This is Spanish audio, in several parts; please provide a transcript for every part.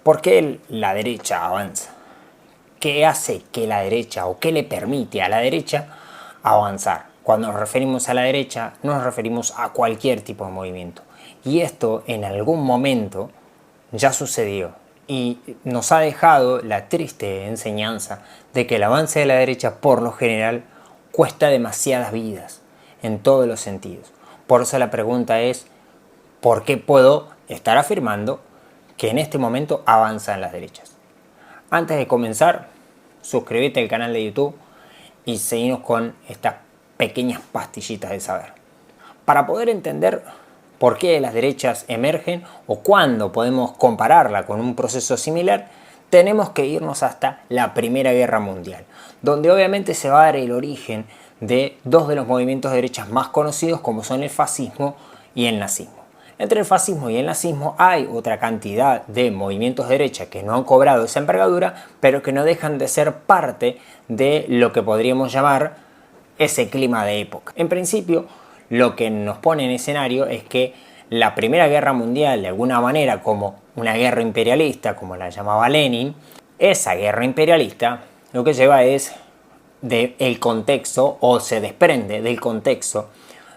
¿Por qué la derecha avanza? ¿Qué hace que la derecha o qué le permite a la derecha avanzar? Cuando nos referimos a la derecha, no nos referimos a cualquier tipo de movimiento. Y esto en algún momento ya sucedió y nos ha dejado la triste enseñanza de que el avance de la derecha por lo general cuesta demasiadas vidas en todos los sentidos. Por eso la pregunta es, ¿por qué puedo estar afirmando que en este momento avanzan las derechas? Antes de comenzar, suscríbete al canal de YouTube y seguimos con estas pequeñas pastillitas de saber. Para poder entender por qué las derechas emergen o cuándo podemos compararla con un proceso similar, tenemos que irnos hasta la Primera Guerra Mundial, donde obviamente se va a dar el origen de dos de los movimientos de derechas más conocidos, como son el fascismo y el nazismo. Entre el fascismo y el nazismo hay otra cantidad de movimientos de derecha que no han cobrado esa envergadura, pero que no dejan de ser parte de lo que podríamos llamar ese clima de época. En principio, lo que nos pone en escenario es que la Primera Guerra Mundial, de alguna manera como una guerra imperialista, como la llamaba Lenin, esa guerra imperialista lo que lleva es del contexto, o se desprende del contexto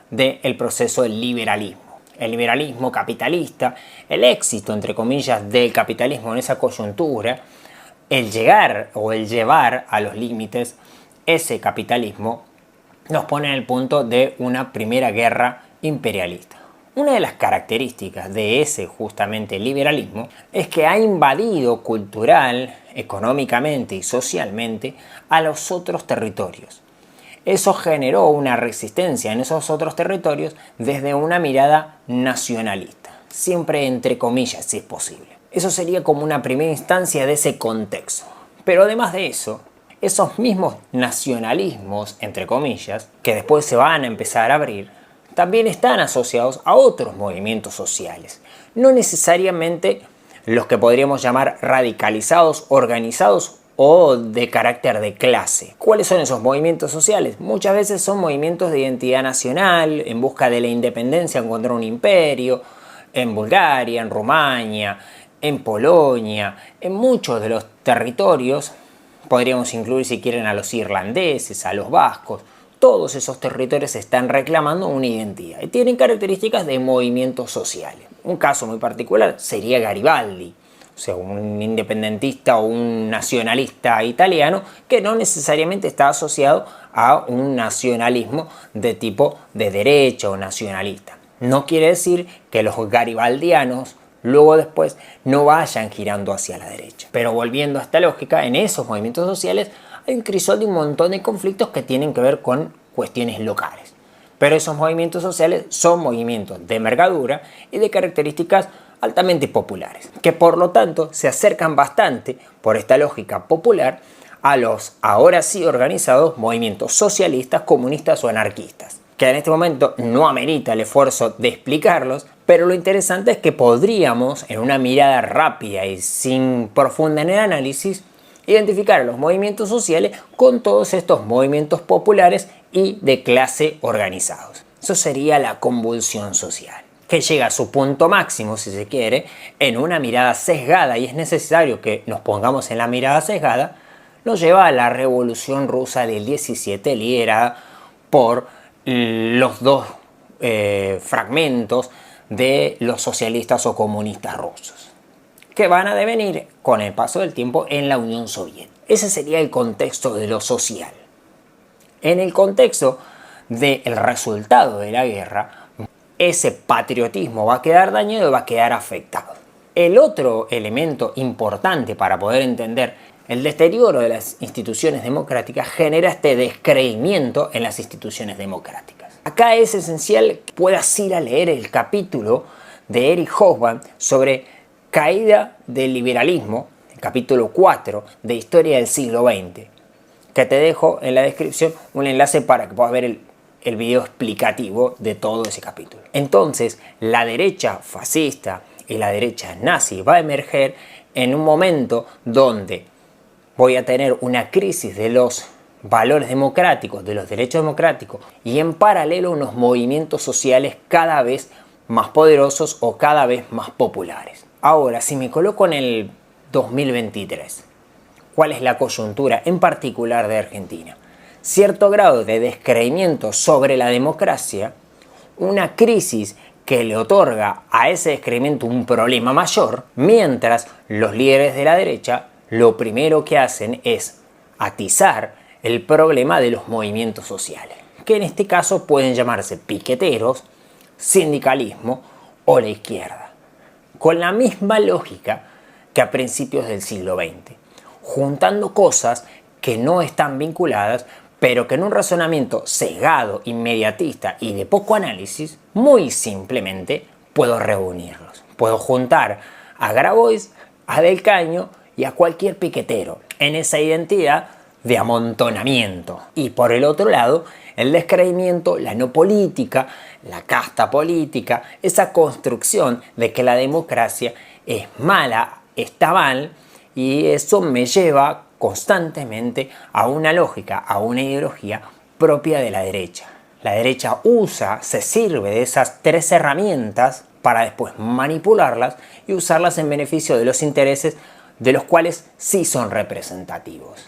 del proceso del liberalismo. El liberalismo capitalista, el éxito, entre comillas, del capitalismo en esa coyuntura, el llegar o el llevar a los límites ese capitalismo, nos pone en el punto de una primera guerra imperialista. Una de las características de ese justamente liberalismo es que ha invadido cultural, económicamente y socialmente a los otros territorios. Eso generó una resistencia en esos otros territorios desde una mirada nacionalista, siempre entre comillas si es posible. Eso sería como una primera instancia de ese contexto. Pero además de eso, esos mismos nacionalismos, entre comillas, que después se van a empezar a abrir, también están asociados a otros movimientos sociales. No necesariamente los que podríamos llamar radicalizados, organizados o de carácter de clase. ¿Cuáles son esos movimientos sociales? Muchas veces son movimientos de identidad nacional, en busca de la independencia contra un imperio, en Bulgaria, en Rumania, en Polonia, en muchos de los territorios. Podríamos incluir, si quieren, a los irlandeses, a los vascos. Todos esos territorios están reclamando una identidad y tienen características de movimientos sociales. Un caso muy particular sería Garibaldi, o sea, un independentista o un nacionalista italiano que no necesariamente está asociado a un nacionalismo de tipo de derecha o nacionalista. No quiere decir que los garibaldianos luego después no vayan girando hacia la derecha. Pero volviendo a esta lógica, en esos movimientos sociales hay un crisol de un montón de conflictos que tienen que ver con cuestiones locales. Pero esos movimientos sociales son movimientos de envergadura y de características altamente populares, que por lo tanto se acercan bastante, por esta lógica popular, a los ahora sí organizados movimientos socialistas, comunistas o anarquistas, que en este momento no amerita el esfuerzo de explicarlos, pero lo interesante es que podríamos, en una mirada rápida y sin profunda en el análisis, identificar a los movimientos sociales con todos estos movimientos populares y de clase organizados. Eso sería la convulsión social, que llega a su punto máximo, si se quiere, en una mirada sesgada, y es necesario que nos pongamos en la mirada sesgada, nos lleva a la Revolución Rusa del 17, liderada por los dos fragmentos de los socialistas o comunistas rusos, que van a devenir con el paso del tiempo en la Unión Soviética. Ese sería el contexto de lo social. En el contexto del resultado de la guerra, ese patriotismo va a quedar dañado y va a quedar afectado. El otro elemento importante para poder entender el deterioro de las instituciones democráticas genera este descreimiento en las instituciones democráticas. Acá es esencial que puedas ir a leer el capítulo de Eric Hobsbawm sobre caída del liberalismo, el capítulo 4 de Historia del siglo XX, que te dejo en la descripción un enlace para que puedas ver el video explicativo de todo ese capítulo. Entonces, la derecha fascista y la derecha nazi va a emerger en un momento donde voy a tener una crisis de los valores democráticos, de los derechos democráticos, y en paralelo unos movimientos sociales cada vez más poderosos o cada vez más populares. Ahora, si me coloco en el 2023. ¿Cuál es la coyuntura en particular de Argentina? Cierto grado de descreimiento sobre la democracia, una crisis que le otorga a ese descreimiento un problema mayor, mientras los líderes de la derecha lo primero que hacen es atizar el problema de los movimientos sociales, que en este caso pueden llamarse piqueteros, sindicalismo o la izquierda, con la misma lógica que a principios del siglo XX, juntando cosas que no están vinculadas, pero que en un razonamiento sesgado, inmediatista y de poco análisis, muy simplemente puedo reunirlos. Puedo juntar a Grabois, a Del Caño y a cualquier piquetero en esa identidad de amontonamiento. Y por el otro lado, el descreimiento, la no política, la casta política, esa construcción de que la democracia es mala, está mal, y eso me lleva constantemente a una lógica, a una ideología propia de la derecha. La derecha se sirve de esas tres herramientas para después manipularlas y usarlas en beneficio de los intereses de los cuales sí son representativos.